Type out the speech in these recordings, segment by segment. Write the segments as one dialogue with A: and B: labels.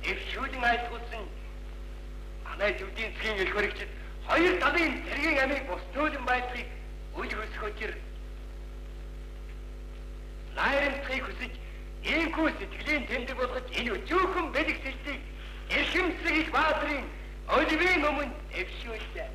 A: дэвшүүлэн айлтгуулсан манай зүдийн засгийн эх баригчид 2 талын цэргийн амийг бусдуулан байлгахыг үл хөсгөж найрамдахыг хүсэж иймхүү сэтгэлийн тэмдэг болгож энэ өчүүхэн бэлэгсэлтийг эрхэмсэг их баазрын өдвийн өмнө дэвшүүллээ.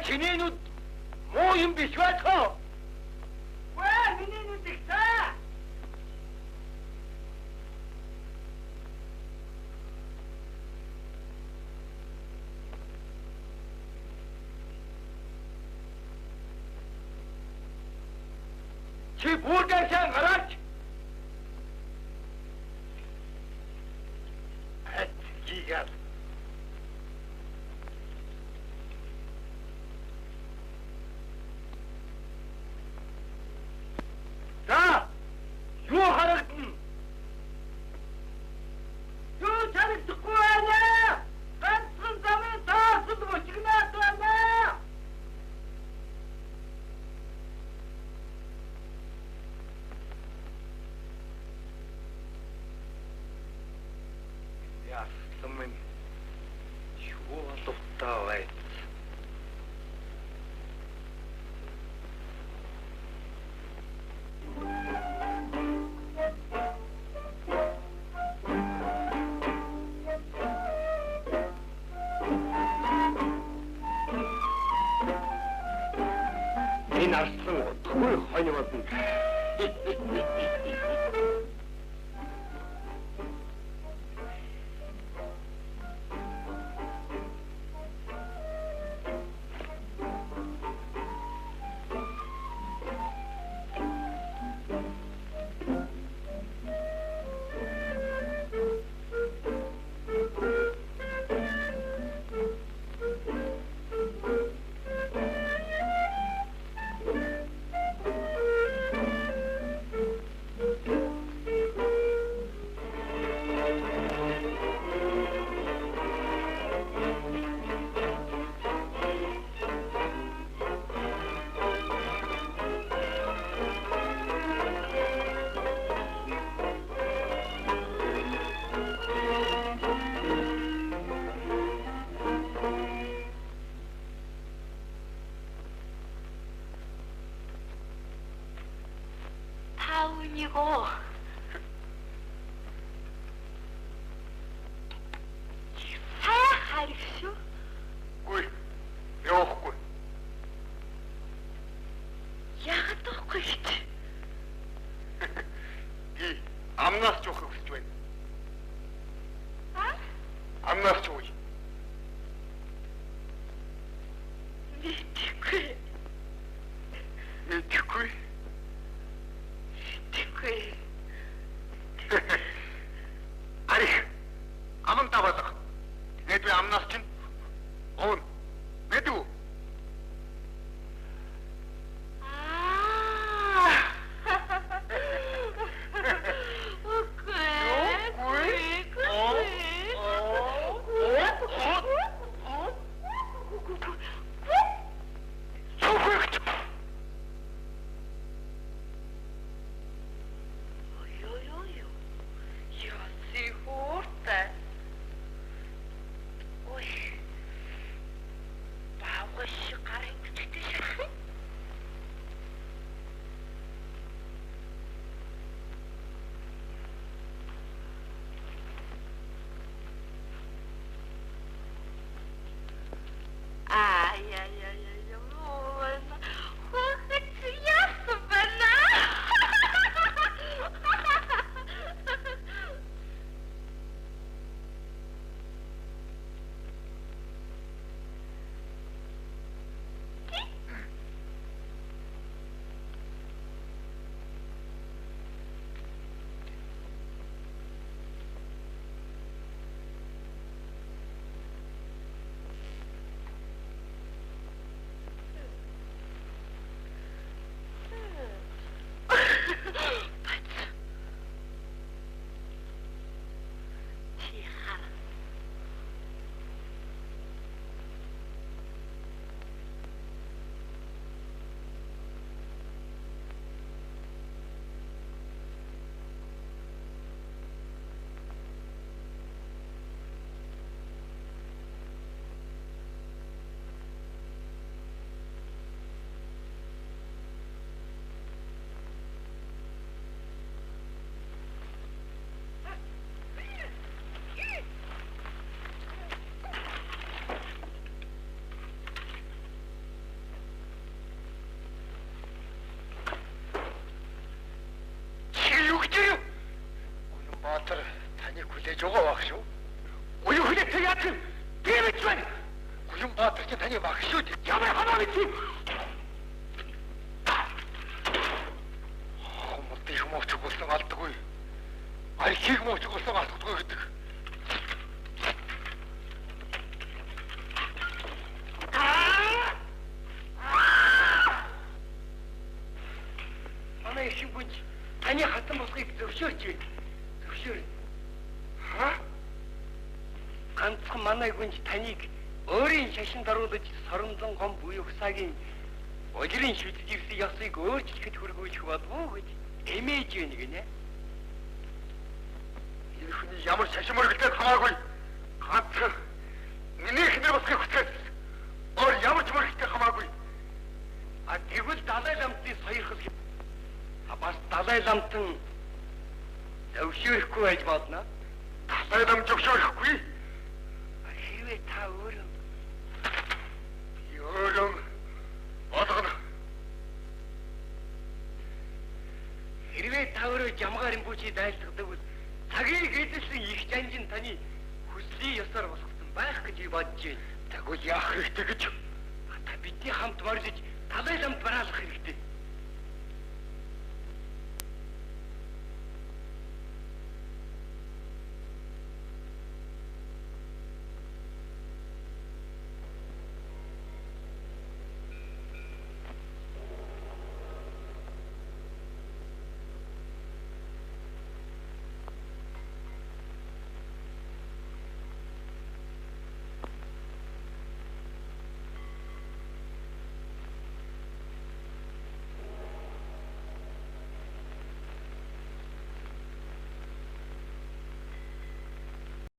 B: Чиний нүд муу юм биш байх уу?
C: Ваа, миний нүд их цаа.
B: Чи бүрдэн сан гараач. Хатгийгал. Юу харагдана?
C: Юу харагдахгүй байна? Ганцхан замын таасад бочигнаад байна.
B: Яасан минь юу боловтой байд. Энэ арслан хөл хонь болно. амнаас ч үгүй.
C: Мэдхгүй.
B: Мэдхгүй.
C: Мэдхгүй.
B: Арих. Аман тавалах. Тэгээд би амнаас чинь. Оон. Мэдв. Таныг хүлээж байгаа баг шүү. Уян хүлээж яах юм? Би мэдж байна. Гүн Баатар чи таны баг шүү. Ямар хамаа мэдв? Хомдыг мууч болсон алдаггүй. Архийг мууч болсон алдаггүй гэдэг. Манай их бүж таны хатан босхийг зөвшөөрч байна. Ганцхан манай гүнж таныг өөрийн шашинд оруулж соромлон гом буй ухсаагийн ожирын шүтж ирсэн ёсыг өөрчлөхөд хүргүүлэх болов гэж эмээж байна гинэ. Энэ хүний ямар шашин мөргөлтэй хамаагүй ганцхан миний хэмээр босхийг хүсэж өөр ямар ч мөргөлтэй хамаагүй. А тэгвэл Далай ламтны соёрхол бас Далай ламтан зөвшөөрөхгүй байж болно. Далай лам зөвшөөрөхгүй. Хэрвээ та өөрөм болгоно. Хэрвээ та өөрөө жамгаар имбүүчи дайлддаг бол цагийг эзэлсэн их жанжин таны хүслийн ёсоор болгосон байх гэж би бодож байна. Тэгвэл яах хэрэгтэй гэж та бидний хамт моржиж Далай ламд бараалах хэрэгтэй.